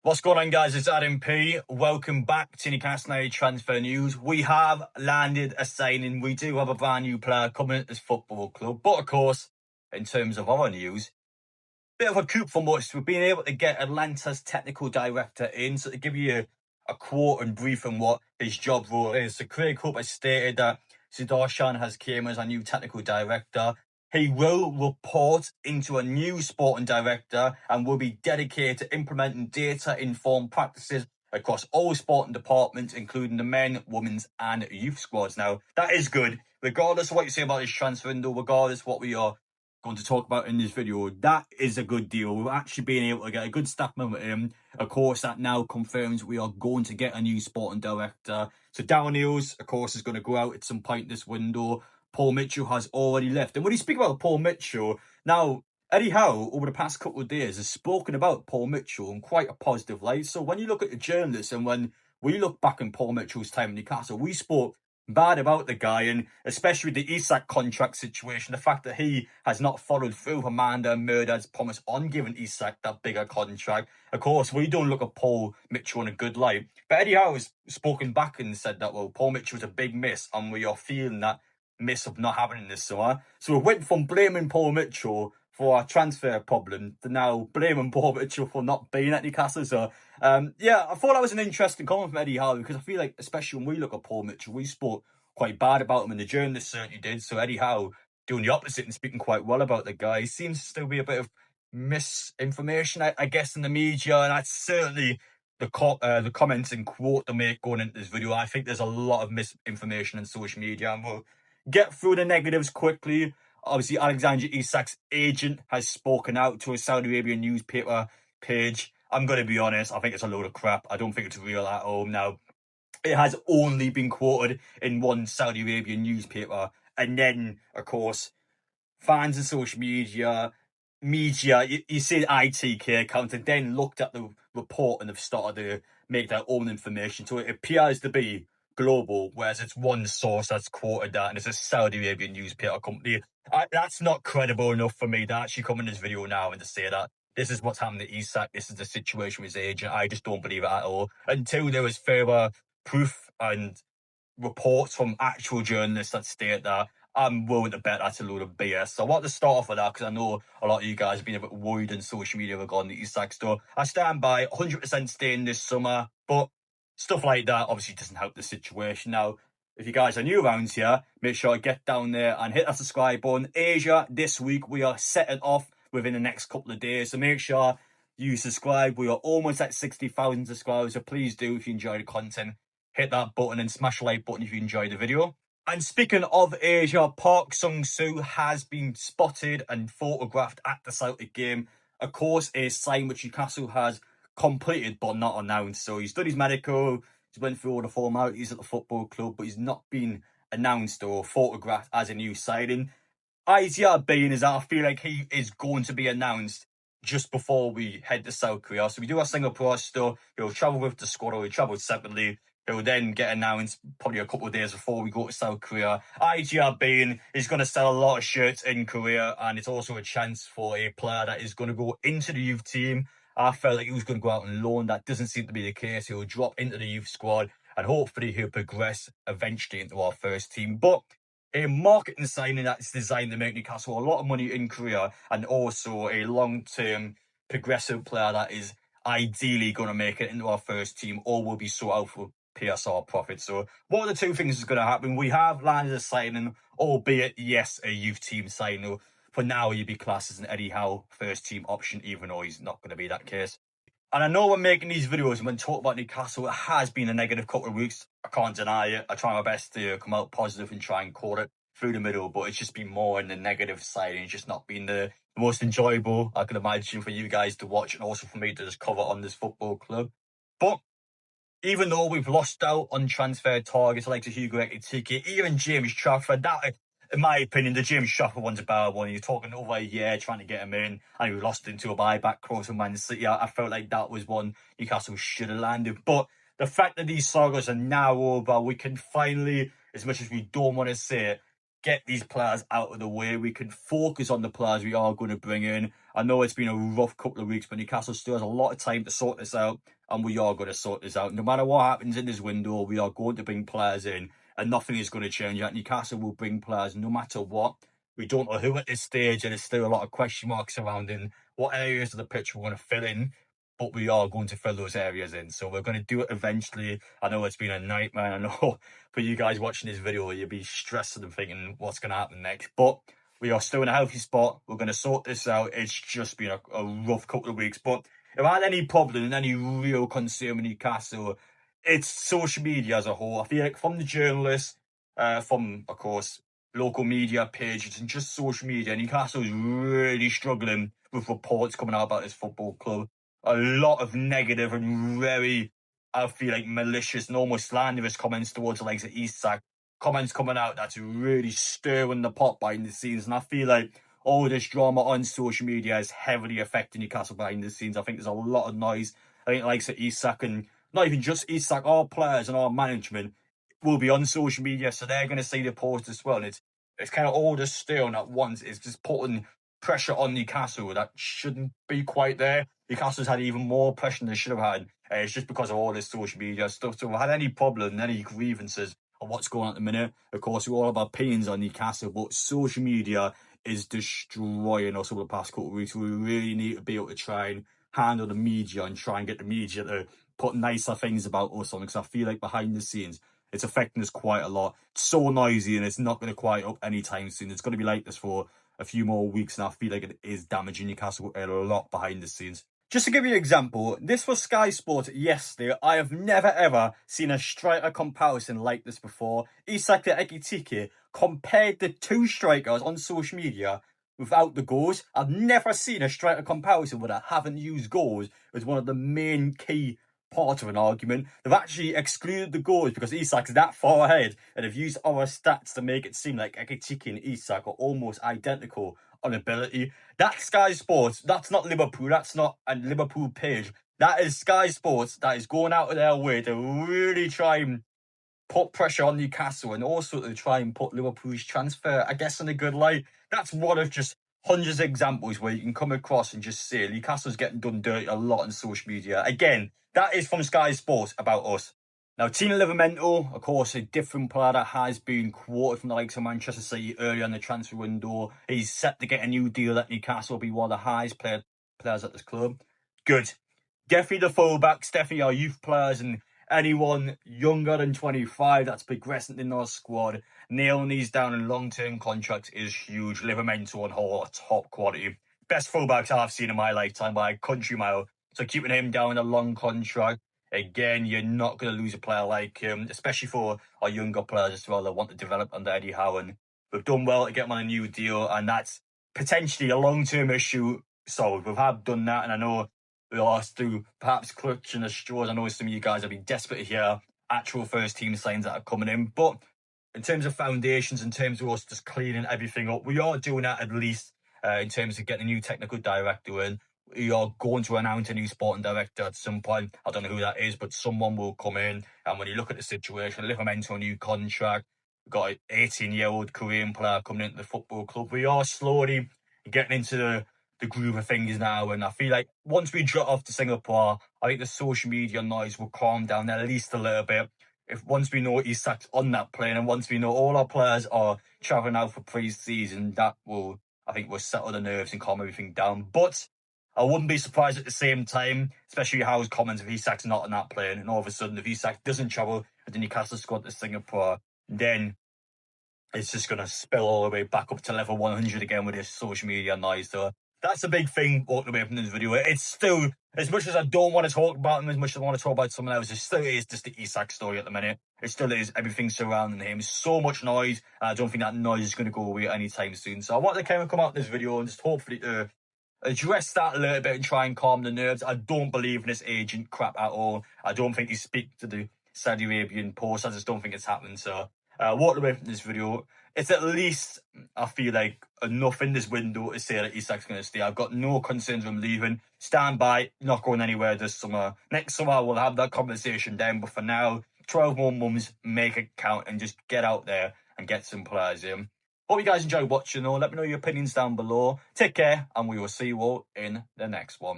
What's going on, guys? It's Adam P. Welcome back to Newcastle United transfer news. We have landed a signing. We do have a brand new player coming at this football club. But of course, in terms of other news, bit of a coup from us. We've been able to get Atlanta's technical director in. So to give you a quote and brief on what his job role is. So Craig Hope has stated that Sudarshan has came as a new technical director. He will report into a new sporting director and will be dedicated to implementing data-informed practices across all sporting departments, including the men, women's and youth squads. Now, that is good. Regardless of what you say about his transfer window, regardless of what we are going to talk about in this video, that is a good deal. We're actually being able to get a good staff member in. Of course, that now confirms we are going to get a new sporting director. So Darren Eales, of course, is going to go out at some point this window. Paul Mitchell has already left. And when you speak about Paul Mitchell, now, Eddie Howe, over the past couple of days, has spoken about Paul Mitchell in quite a positive light. So when you look at the journalists and when we look back in Paul Mitchell's time in Newcastle, we spoke bad about the guy, and especially the Isak contract situation, the fact that he has not followed through Amanda Murder's promise on giving Isak that bigger contract. Of course, we don't look at Paul Mitchell in a good light. But Eddie Howe has spoken back and said that, well, Paul Mitchell was a big miss, and we are feeling that miss of not having him this summer. So we went from blaming Paul Mitchell for a transfer problem to now blaming Paul Mitchell for not being at Newcastle. So, yeah, I thought that was an interesting comment from Eddie Howe, because I feel like, especially when we look at Paul Mitchell, we spoke quite bad about him, and the journalists certainly did. So Eddie Howe doing the opposite and speaking quite well about the guy. Seems to still be a bit of misinformation, I guess, in the media, and that's certainly the comments and quote they make going into this video. I think there's a lot of misinformation in social media, and we'll get through the negatives quickly. Obviously, Alexander Isak's agent has spoken out to a Saudi Arabian newspaper page. I'm going to be honest, I think it's a load of crap. I don't think it's real at all. Now, it has only been quoted in one Saudi Arabian newspaper. And then, of course, fans in social media, you see the ITK account, and then looked at the report and have started to make their own information. So it appears to be global, whereas it's one source that's quoted that, and it's a Saudi Arabian newspaper company. That's not credible enough for me to actually come in this video now and to say that this is what's happening to Isak, this is the situation with his agent. I just don't believe it at all. Until there was further proof and reports from actual journalists that state that, I'm willing to bet that's a load of BS. So I want to start off with that, because I know a lot of you guys have been a bit worried in social media regarding the Isak stuff. I stand by 100% staying this summer, but stuff like that obviously doesn't help the situation. Now, if you guys are new around here, make sure to get down there and hit that subscribe button. Asia, this week, we are setting off within the next couple of days. So make sure you subscribe. We are almost at 60,000 subscribers. So please do, if you enjoy the content, hit that button and smash the like button if you enjoy the video. And speaking of Asia, Park Sung-soo has been spotted and photographed at the Celtic game. Of course, a sign which Newcastle has completed but not announced. So he's done his medical, he's went through all the formalities at the football club, but he's not been announced or photographed as a new signing. Idea being is that I feel like he is going to be announced just before we head to South Korea. So we do our Singapore stuff. He'll travel with the squad, or he'll travel separately. He'll then get announced probably a couple of days before we go to South Korea. Idea being he's going to sell a lot of shirts in Korea, and it's also a chance for a player that is going to go into the youth team. I felt like he was going to go out on loan. That doesn't seem to be the case. He'll drop into the youth squad, and hopefully he'll progress eventually into our first team. But a marketing signing that's designed to make Newcastle a lot of money in Korea, and also a long-term progressive player that is ideally going to make it into our first team, or will be sought out for PSR profit. So what are the two things that's going to happen? We have landed a signing, albeit, yes, a youth team signing. For now, he'd be classed as an Eddie Howe first team option, even though he's not going to be that case. And I know when making these videos and when talking about Newcastle, it has been a negative couple of weeks. I can't deny it. I try my best to come out positive and try and call it through the middle, but it's just been more on the negative side, and it's just not been the most enjoyable, I can imagine, for you guys to watch, and also for me to just cover on this football club. But even though we've lost out on transfer targets like the Hugo Ekitike, even James Trafford, that, in my opinion, the James Trafford one's a bad one. You're talking over a year trying to get him in, and we lost into a buyback clause from Man City. I felt like that was one Newcastle should have landed. But the fact that these sagas are now over, we can finally, as much as we don't want to say it, get these players out of the way. We can focus on the players we are going to bring in. I know it's been a rough couple of weeks, but Newcastle still has a lot of time to sort this out, and we are going to sort this out. No matter what happens in this window, we are going to bring players in, and nothing is going to change that. Newcastle will bring players no matter what. We don't know who at this stage, and there's still a lot of question marks surrounding what areas of the pitch we're going to fill in, but we are going to fill those areas in. So we're going to do it eventually. I know it's been a nightmare. I know for you guys watching this video, you'll be stressed and thinking what's going to happen next. But we are still in a healthy spot. We're going to sort this out. It's just been a rough couple of weeks. But if I had any problem and any real concern with Newcastle, it's social media as a whole. I feel like from the journalists, from, of course, local media pages and just social media, Newcastle is really struggling with reports coming out about this football club. A lot of negative and very, I feel like, malicious and almost slanderous comments towards the likes of Isak. Comments coming out that's really stirring the pot behind the scenes. And I feel like all this drama on social media is heavily affecting Newcastle behind the scenes. I think there's a lot of noise. I think the likes of Isak, and not even just Isak, our players and our management will be on social media, so they're going to see the post as well. And it's kind of all just stirring at once. It's just putting pressure on Newcastle that shouldn't be quite there. Newcastle's had even more pressure than they should have had. It's just because of all this social media stuff. So if we had any problem, any grievances on what's going on at the minute, of course, we all have opinions on Newcastle, but social media is destroying us over the past couple of weeks. We really need to be able to try and handle the media and try and get the media to put nicer things about us on, because I feel like behind the scenes, it's affecting us quite a lot. It's so noisy and it's not going to quiet up anytime soon. It's going to be like this for a few more weeks, and I feel like it is damaging Newcastle a lot behind the scenes. Just to give you an example, this was Sky Sports yesterday. I have never ever seen a striker comparison like this before. Isak to Ekitike compared the two strikers on social media without the goals. I've never seen a striker comparison where I haven't used goals as one of the main key part of an argument. They've actually excluded the goals because Isak's that far ahead, and they've used our stats to make it seem like Ekitike and Isak are almost identical on ability. That's Sky Sports. That's not Liverpool. That's not a Liverpool page. That is Sky Sports that is going out of their way to really try and put pressure on Newcastle, and also to try and put Liverpool's transfer, I guess, in a good light. That's one of just hundreds of examples where you can come across and just say Newcastle's getting done dirty a lot on social media. Again, that is from Sky Sports about us. Now, Tino Livramento, of course, a different player that has been quoted from the likes of Manchester City earlier in the transfer window. He's set to get a new deal at Newcastle, will be one of the highest players at this club. Good. Definitely the fullbacks, definitely our youth players, and anyone younger than 25 that's progressing in our squad, nailing these down in long-term contracts is huge. Livramento on whole are top quality. Best fullbacks I've seen in my lifetime by a country mile. So keeping him down in a long contract, again, you're not going to lose a player like him, especially for our younger players as well that want to develop under Eddie Howe. And we've done well to get him on a new deal, and that's potentially a long-term issue. So we have done that, and I know we are still perhaps clutching the straws. I know some of you guys have been desperate to hear actual first-team signs that are coming in. But in terms of foundations, in terms of us just cleaning everything up, we are doing that at least in terms of getting a new technical director in. We are going to announce a new sporting director at some point. I don't know who that is, but someone will come in. And when you look at the situation, Livramento a new contract. We've got an 18-year-old Korean player coming into the football club. We are slowly getting into the groove of things now. And I feel like once we drop off to Singapore, I think the social media noise will calm down at least a little bit. If once we know Isak's on that plane, and once we know all our players are travelling out for pre-season, that will, I think, will settle the nerves and calm everything down. But I wouldn't be surprised at the same time, especially Howe's comments, if Isak's not on that plane, and all of a sudden, if Isak doesn't travel with the Newcastle squad to Singapore, then it's just going to spill all the way back up to level 100 again with this social media noise. So that's a big thing walking away from this video. It's still, as much as I don't want to talk about him, as much as I want to talk about someone else, it still is just the Isak story at the minute. It still is everything surrounding him. So much noise, and I don't think that noise is going to go away anytime soon. So I want to kind of come out in this video and just hopefully address that a little bit and try and calm the nerves. I don't believe in this agent crap at all. I don't think he speaks to the Saudi Arabian post. I just don't think it's happened. So walked away from this video. It's at least, I feel like, enough in this window to say that Isak's going to stay. I've got no concerns with him leaving. Stand by, not going anywhere this summer. Next summer, we'll have that conversation then. But for now, 12 more months, make it count and just get out there and get some players in. Hope you guys enjoyed watching though. Let me know your opinions down below. Take care, and we will see you all in the next one.